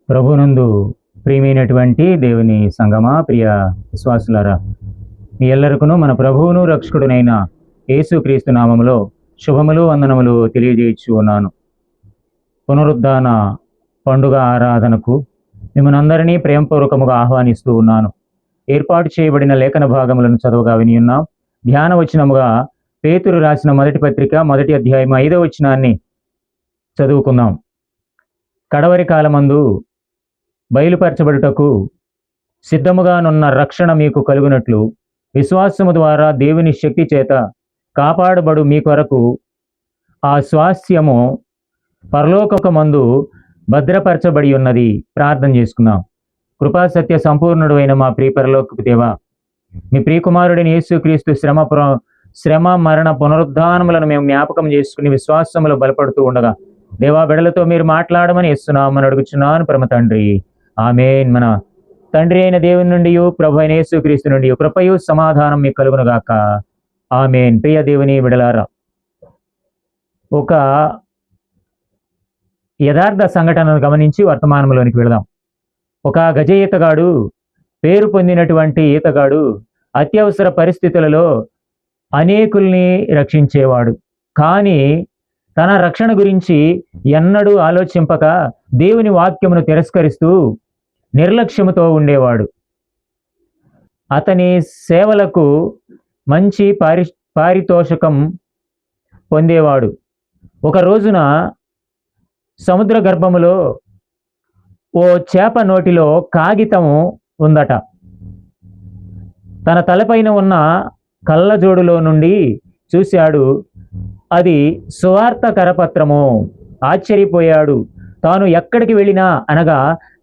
ప్రభునందు ప్రియమైనటువంటి దేవుని సంగమా, ప్రియ విశ్వాసులారా, మీ ఎల్లరికను మన ప్రభువును రక్షకుడునైన యేసుక్రీస్తు నామములో శుభములు వందనములు తెలియజేయచ్చు ఉన్నాను. పునరుద్ధాన పండుగ ఆరాధనకు మిమ్మల్ని అందరినీ ప్రేమపూర్వకముగా ఆహ్వానిస్తూ ఉన్నాను. ఏర్పాటు చేయబడిన లేఖన భాగములను చదువుగా వినియున్నాం. ధ్యాన వచనముగా పేతురు రాసిన మొదటి పత్రిక 1వ అధ్యాయం 5వ వచనాన్ని చదువుకుందాం. కడవరి కాలమందు బయలుపరచబడుటకు సిద్ధముగానున్న రక్షణ మీకు కలుగునట్లు విశ్వాసము ద్వారా దేవుని శక్తి చేత కాపాడబడు మీ కొరకు ఆ స్వాస్థ్యము పరలోకమందు భద్రపరచబడి ఉన్నది. ప్రార్థన చేసుకుందాం. కృపాసత్య సంపూర్ణుడు అయిన మా ప్రియ పరలోకపు దేవా, మీ ప్రియకుమారుడైన యేసుక్రీస్తు శ్రమ మరణ పునరుద్ధానములను మేము జ్ఞాపకం చేసుకుని విశ్వాసములో బలపడుతూ ఉండగా దేవా, బిడలతో మీరు మాట్లాడమని ఇస్తున్నామని అడుగుచున్నాను పరమ తండ్రి. ఆమేన్. మన తండ్రి అయిన దేవుని నుండి, ప్రభు అయిన యేసుక్రీస్తు నుండి కృపయు సమాధానం మీకు కలుగునుగాక. ఆమేన్. ప్రియ దేవుని బిడలారా, ఒక యథార్థ సంఘటనను గమనించి వర్తమానంలోనికి వెళదాం. ఒక గజ ఈతగాడు, పేరు పొందినటువంటి ఈతగాడు, అత్యవసర పరిస్థితులలో అనేకుల్ని రక్షించేవాడు. కానీ తన రక్షణ గురించి ఎన్నడూ ఆలోచింపక దేవుని వాక్యమును తిరస్కరిస్తూ నిర్లక్ష్యముతో ఉండేవాడు. అతని సేవలకు మంచి పారితోషికం పొందేవాడు. ఒక రోజున సముద్ర గర్భములో ఓ చేప నోటిలో కాగితం ఉందట. తన తలపైన ఉన్న కళ్ళజోడులో నుండి చూశాడు. అది సువార్త కరపత్రము. ఆశ్చర్యపోయాడు. తాను ఎక్కడికి వెళ్ళినా, అనగా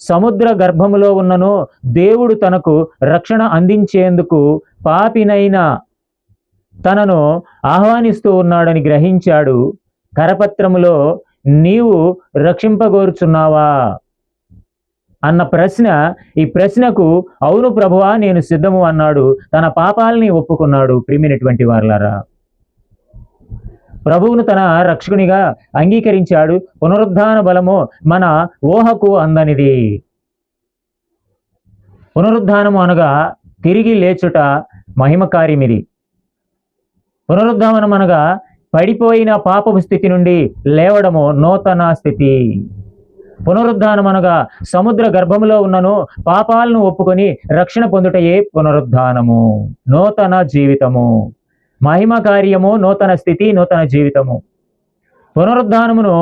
సముద్ర గర్భములో ఉన్నను, దేవుడు తనకు రక్షణ అందించేందుకు పాపినైన తనను ఆహ్వానిస్తూ ఉన్నాడని గ్రహించాడు. కరపత్రములో నీవు రక్షింపగోరుచున్నావా అన్న ఈ ప్రశ్నకు అవును ప్రభువా, నేను సిద్ధము అన్నాడు. తన పాపాలని ఒప్పుకున్నాడు. ప్రియమైనటువంటి వారలారా, ప్రభువును తన రక్షకునిగా అంగీకరించాడు. పునరుద్ధాన బలము మన ఊహకు అందనిది. పునరుద్ధానము అనగా తిరిగి లేచుట, మహిమ కార్యమిది. పునరుద్ధానం అనగా పడిపోయిన పాపపు స్థితి నుండి లేవడము, నూతన స్థితి. పునరుద్ధానం అనగా సముద్ర గర్భములో ఉన్నను పాపాలను ఒప్పుకొని రక్షణ పొందుటయే పునరుద్ధానము, నూతన జీవితము. మహిమ కార్యము, నూతన స్థితి, నూతన జీవితము. పునరుద్ధానమును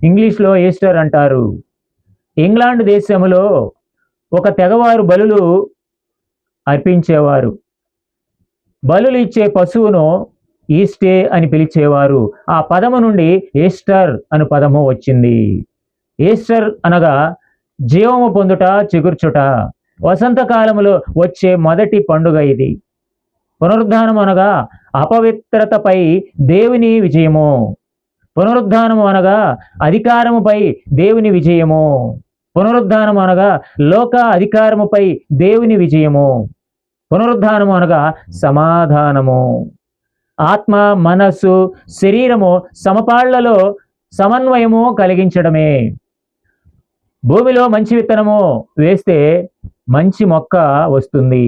ఇంగ్లీష్లో ఈస్టర్ అంటారు. ఇంగ్లాండ్ దేశములో ఒక తెగవారు బలులు అర్పించేవారు. బలులు ఇచ్చే పశువును ఈస్టే అని పిలిచేవారు. ఆ పదము నుండి ఈస్టర్ అను పదము వచ్చింది. ఈస్టర్ అనగా జీవము పొందుట, చిగుర్చుట. వసంతకాలములో వచ్చే మొదటి పండుగ ఇది. పునరుద్ధానం అనగా అపవిత్రతపై దేవుని విజయము. పునరుద్ధానము అనగా అధికారముపై దేవుని విజయము. పునరుద్ధానము అనగా లోక అధికారముపై దేవుని విజయము. పునరుద్ధానము అనగా సమాధానము. ఆత్మ, మనస్సు, శరీరము సమపాళ్లలో సమన్వయము కలిగించడమే. భూమిలో మంచి విత్తనము వేస్తే మంచి మొక్క వస్తుంది.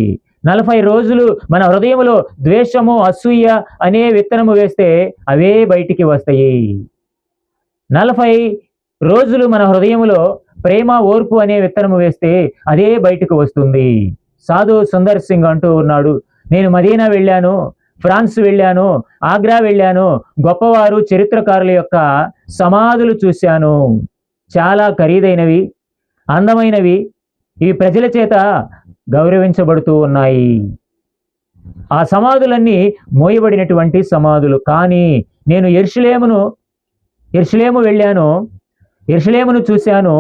40 రోజులు మన హృదయములో ద్వేషము, అసూయ అనే విత్తనము వేస్తే అవే బయటికి వస్తాయి. 40 రోజులు మన హృదయములో ప్రేమ, ఓర్పు అనే విత్తనము వేస్తే అదే బయటకు వస్తుంది. సాధు సుందర్ సింగ్ అంటూ ఉన్నాడు, నేను మదీనా వెళ్ళాను, ఫ్రాన్స్ వెళ్ళాను, ఆగ్రా వెళ్ళాను, గొప్పవారు చరిత్రకారుల యొక్క సమాధులు చూశాను. చాలా ఖరీదైనవి, అందమైనవి. ఇవి ప్రజల చేత గౌరవించబడుతూ ఉన్నాయి. ఆ సమాధులన్నీ మోయబడినటువంటి సమాధులు. కానీ నేను యెరూషలేము వెళ్ళాను, యెరూషలేమును చూశాను,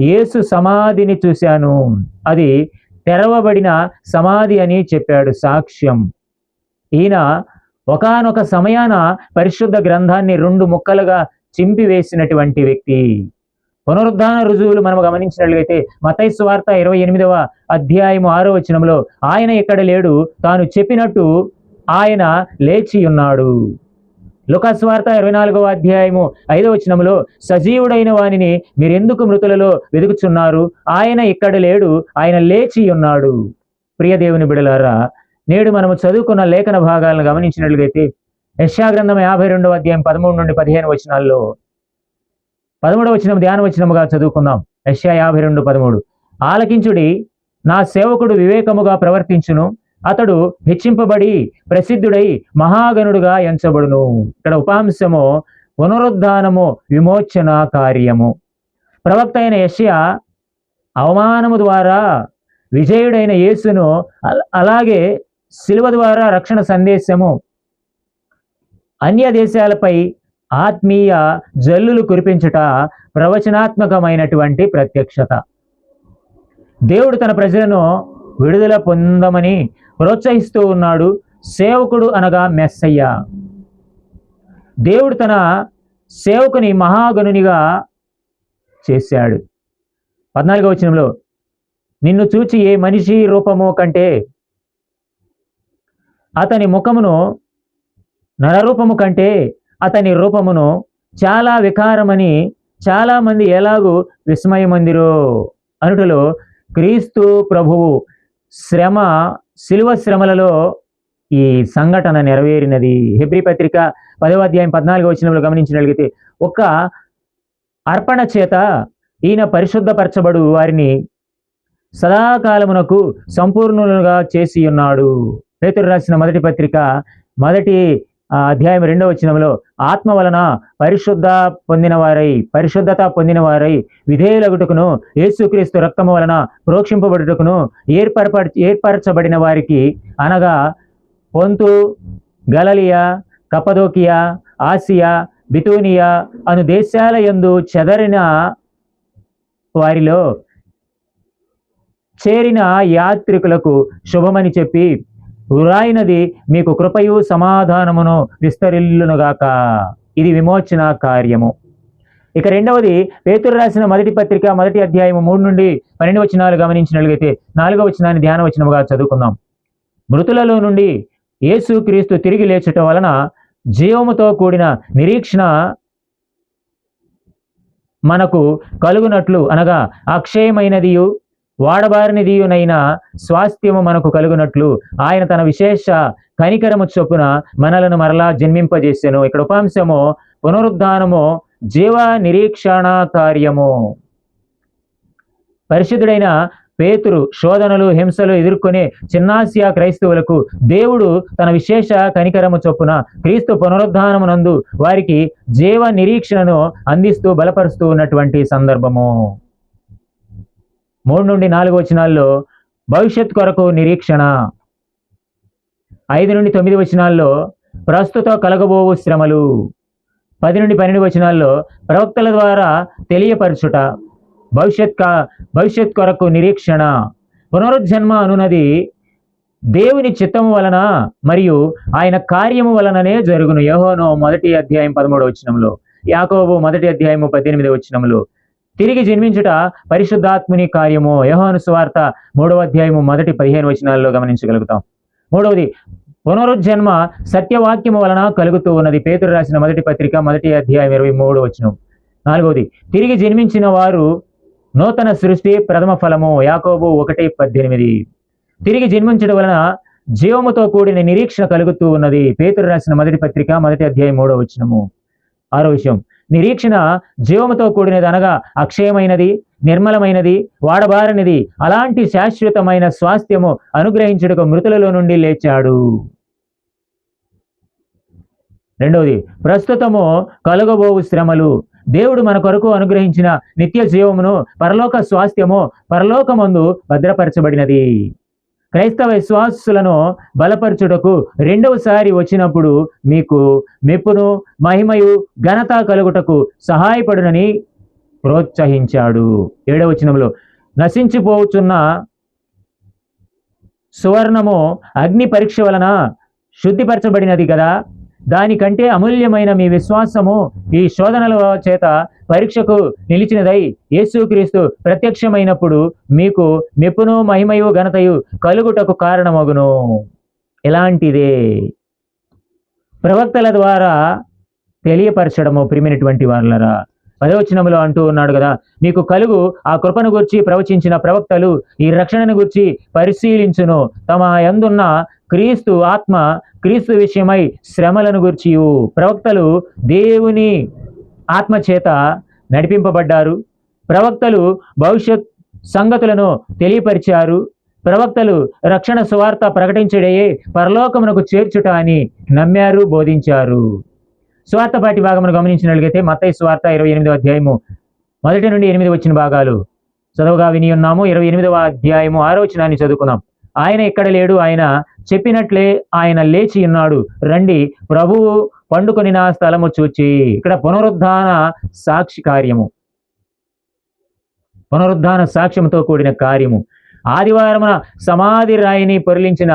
యేసు సమాధిని చూశాను. అది తెరవబడిన సమాధి అని చెప్పాడు సాక్ష్యం. ఈయన ఒకానొక సమయాన పరిశుద్ధ గ్రంథాన్ని 2 ముక్కలుగా చింపివేసినటువంటి వ్యక్తి. పునరుద్ధాన రుజువులు మనం గమనించినట్లయితే మత్తయి సువార్త 28వ అధ్యాయం 6వ వచనంలో ఆయన ఇక్కడ లేడు, తాను చెప్పినట్టు ఆయన లేచి ఉన్నాడు. లూకాసు వార్త 24వ అధ్యాయము 5వ వచనములో సజీవుడైన వానిని మీరెందుకు మృతులలో వెతుకుచున్నారు, ఆయన ఇక్కడ లేడు, ఆయన లేచి ఉన్నాడు. ప్రియ దేవుని బిడలారా, నేడు మనము చదువుకున్న లేఖన భాగాలను గమనించినట్లయితే యెషయా గ్రంథం 52వ అధ్యాయం 13 నుండి 15 వచనాల్లో 13వ వచనం ధ్యాన వచనముగా చదువుకుందాం. యెషయా 52:13. ఆలకించుడి, నా సేవకుడు వివేకముగా ప్రవర్తించును, అతడు హెచ్చింపబడి ప్రసిద్ధుడై మహాగణుడుగా ఎంచబడును. ఇక్కడ ఉపాంశము పునరుద్ధానము, విమోచన కార్యము. ప్రవక్త అయిన యెషయా అవమానము ద్వారా విజయుడైన యేసును, అలాగే శిలువ ద్వారా రక్షణ సందేశము, అన్య దేశాలపై ఆత్మీయ జల్లులు కురిపించుట ప్రవచనాత్మకమైనటువంటి ప్రత్యక్షత. దేవుడు తన ప్రజలను విడుదల పొందమని ప్రోత్సహిస్తూ ఉన్నాడు. సేవకుడు అనగా మెస్సయ్య. దేవుడు తన సేవకుని మహాగణునిగా చేశాడు. 14వ వచనంలో నిన్ను చూచి ఏ మనిషి రూపము కంటే అతని ముఖమును, నరరూపము కంటే అతని రూపమును చాలా వికారమని చాలా మంది ఎలాగూ విస్మయమందిరో అనుటలో క్రీస్తు ప్రభువు శిలువ శ్రమలలో ఈ సంఘటన నెరవేరినది. హెబ్రీ పత్రిక 10వ అధ్యాయం 14వ వచనంలో గమనించినట్లయితే ఒక అర్పణ చేత ఈయన పరిశుద్ధపరచబడు వారిని సదాకాలమునకు సంపూర్ణులుగా చేసి ఉన్నాడు. పేతురు రాసిన మొదటి పత్రిక 1వ అధ్యాయం 2వ వచనంలో ఆత్మ వలన పరిశుద్ధత పొందిన వారై విధేయులగుటకును యేసుక్రీస్తు రక్తము వలన ప్రోక్షింపబడుటకును ఏర్పరచబడిన వారికి, అనగా పొంతు, గలలియా, కప్పదోకియా, ఆసియా, బితూనియా అను దేశాల యందు చెదరిన వారిలో చేరిన యాత్రికులకు శుభమని చెప్పి వ్రాయినది మీకు కృపయు సమాధానమును విస్తరిల్లునుగాక. ఇది విమోచన కార్యము. ఇక రెండవది పేతురు రాసిన మొదటి పత్రిక 1వ అధ్యాయము 3 నుండి 12 వచనాలు గమనించినట్లయితే 4వ వచనాన్ని ధ్యాన వచనముగా చదువుకుందాం. మృతులలో నుండి యేసు క్రీస్తు తిరిగి లేచటం వలన జీవముతో కూడిన నిరీక్షణ మనకు కలుగునట్లు, అనగా అక్షయమైనదియు వాడబారినదియునైన స్వాస్థ్యము మనకు కలుగునట్లు ఆయన తన విశేష కనికరము చొప్పున మనలను మరలా జన్మింపజేసెను. ఇక్కడ ఉపాంశము పునరుద్ధానము, జీవ నిరీక్షణ కార్యము. పరిశుద్ధుడైన పేతురు శోధనలు, హింసలు ఎదుర్కొనే చిన్నాసియా క్రైస్తవులకు దేవుడు తన విశేష కనికరము చొప్పున క్రీస్తు పునరుద్ధానమునందు వారికి జీవ నిరీక్షణను అందిస్తూ బలపరుస్తూ ఉన్నటువంటి సందర్భము. 3 నుండి 4 వచనాల్లో భవిష్యత్ కొరకు నిరీక్షణ, 5 నుండి 9 వచనాల్లో ప్రస్తుత కలగబోవు శ్రమలు, 10 నుండి 12 వచనాల్లో ప్రవక్తల ద్వారా తెలియపరచుట, భవిష్యత్ కొరకు నిరీక్షణ. పునరుజ్జన్మ అనున్నది దేవుని చిత్తము వలన మరియు ఆయన కార్యము వలననే జరుగును. యోహాను 1వ అధ్యాయం 13వ వచనంలో, యాకోబు 1వ అధ్యాయము 18వ వచనంలో తిరిగి జన్మించుట పరిశుద్ధాత్ముని కార్యము. యోహాను సువార్త 3వ అధ్యాయము 1-15 వచనాల్లో గమనించగలుగుతాం. మూడవది పునరుజ్జన్మ సత్యవాక్యము వలన కలుగుతూ ఉన్నది. పేతురు రాసిన మొదటి పత్రిక 1వ అధ్యాయం 23వ వచనం. నాలుగవది తిరిగి జన్మించిన వారు నూతన సృష్టి ప్రథమ ఫలము. యాకోబు 1:18. తిరిగి జన్మించడం వలన జీవముతో కూడిన నిరీక్షణ కలుగుతూ ఉన్నది. పేతురు రాసిన మొదటి పత్రిక 1వ అధ్యాయం 3వ వచనము. ఆరో విషయం, నిరీక్షణ జీవముతో కూడినది, అనగా అక్షయమైనది, నిర్మలమైనది, వాడబారనిది. అలాంటి శాశ్వతమైన స్వాస్థ్యము అనుగ్రహించుటకు మృతులలో నుండి లేచాడు. రెండవది ప్రస్తుతము కలుగబోవు శ్రమలు. దేవుడు మన కొరకు అనుగ్రహించిన నిత్య జీవమును, పరలోక స్వాస్థ్యము పరలోకమందు భద్రపరచబడినది. క్రైస్తవ విశ్వాసులను బలపరచుటకు రెండవసారి వచ్చినప్పుడు మీకు మెప్పును, మహిమయు, ఘనత కలుగుటకు సహాయపడునని ప్రోత్సహించాడు. 7వ వచనంలో నశించిపోవచ్చున్న సువర్ణము అగ్ని పరీక్ష వలన శుద్ధిపరచబడినది కదా, దానికంటే అమూల్యమైన మీ విశ్వాసము ఈ శోధనల చేత పరీక్షకు నిలిచినదై యేసుక్రీస్తు ప్రత్యక్షమైనప్పుడు మీకు మెప్పును, మహిమయు, ఘనతయు కలుగుటకు కారణమగును. ఎలాంటిదే ప్రవక్తల ద్వారా తెలియపరచడము ప్రియమైనటువంటి వారలరా. 10వ వచనములో అంటూ ఉన్నాడు కదా, మీకు కలుగు ఆ కృపను గురించి ప్రవచించిన ప్రవక్తలు ఈ రక్షణను గురించి పరిశీలించును, తమ యందున్న క్రీస్తు ఆత్మ క్రీస్తు విషయమై శ్రమలను గూర్చియు. ప్రవక్తలు దేవుని ఆత్మ చేత నడిపింపబడ్డారు. ప్రవక్తలు భవిష్యత్ సంగతులను తెలియపరిచారు. ప్రవక్తలు రక్షణ సువార్త ప్రకటించడయే పరలోకమునకు చేర్చుట అని నమ్మారు, బోధించారు. స్వార్థ పాటి భాగమును గమనించినట్లయితే మత్తయి స్వార్థ 28వ అధ్యాయము 1 నుండి 8 వచ్చిన భాగాలు చదువుగా విని ఉన్నాము. 28వ అధ్యాయము 6వ వచనాన్ని చదువుకున్నాం. ఆయన ఇక్కడ లేడు, ఆయన చెప్పినట్లే ఆయన లేచి ఉన్నాడు, రండి ప్రభువు పండుకొని నా స్థలము చూచి. ఇక్కడ పునరుద్ధాన సాక్షి కార్యము, పునరుద్ధాన సాక్ష్యంతో కూడిన కార్యము. ఆదివారమున సమాధి రాయిని పొరిలించిన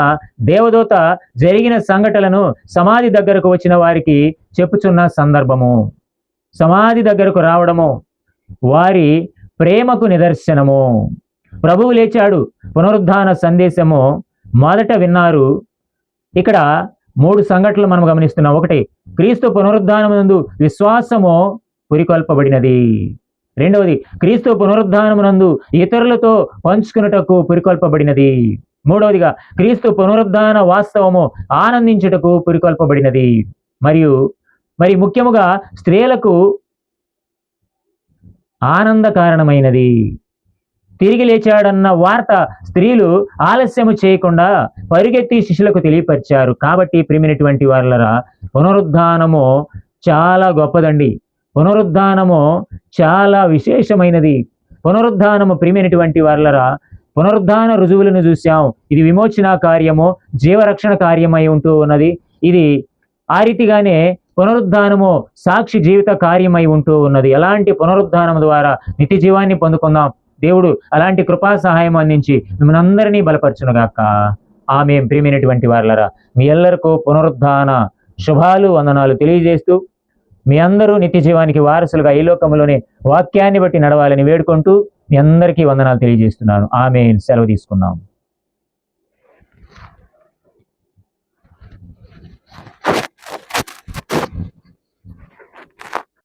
దేవదూత జరిగిన సంఘటనలను సమాధి దగ్గరకు వచ్చిన వారికి చెప్పుచున్న సందర్భము. సమాధి దగ్గరకు రావడము వారి ప్రేమకు నిదర్శనము. ప్రభువు లేచాడు, పునరుద్ధాన సందేశము మొదట విన్నారు. ఇక్కడ 3 సంఘటనలు మనం గమనిస్తున్నాం. 1, క్రీస్తు పునరుద్ధానమునందు విశ్వాసము పురికొల్పబడినది. 2వది, క్రీస్తు పునరుద్ధానమునందు ఇతరులతో పంచుకున్నటకు పురికొల్పబడినది. 3వదిగా, క్రీస్తు పునరుద్ధాన వాస్తవము ఆనందించుటకు పురికొల్పబడినది. మరి ముఖ్యముగా స్త్రీలకు ఆనంద కారణమైనది. తిరిగి లేచాడన్న వార్త స్త్రీలు ఆలస్యము చేయకుండా పరిగెత్తి శిష్యులకు తెలియపరిచారు. కాబట్టి ప్రియమైనటువంటి వారలరా, పునరుద్ధానము చాలా గొప్పదండి. పునరుద్ధానము చాలా విశేషమైనది. పునరుద్ధానము ప్రియమైనటువంటి వారలరా, పునరుద్ధాన రుజువులను చూసాం. ఇది విమోచన కార్యము, జీవరక్షణ కార్యమై ఉంటూ ఉన్నది. ఇది ఆ రీతిగానే పునరుద్ధానము సాక్షి జీవిత కార్యమై ఉంటూ ఉన్నది. అలాంటి పునరుద్ధానము ద్వారా నిత్య జీవాన్ని పొందుకుందాం. దేవుడు అలాంటి కృపా సహాయం అందించి మిమ్మల్ని అందరినీ బలపరచునుగాక. ఆమేన్. ప్రియమైనటువంటి వారలరా, మీ ఎల్లరికూ పునరుద్ధాన శుభాలు, వందనాలు తెలియజేస్తూ మీ అందరూ నిత్య జీవానికి వారసులుగా ఈ లోకంలోనే వాక్యాన్ని బట్టి నడవాలని వేడుకుంటూ మీ అందరికీ వందనాలు తెలియజేస్తున్నాను. ఆమేన్. సెలవు తీసుకుందాం.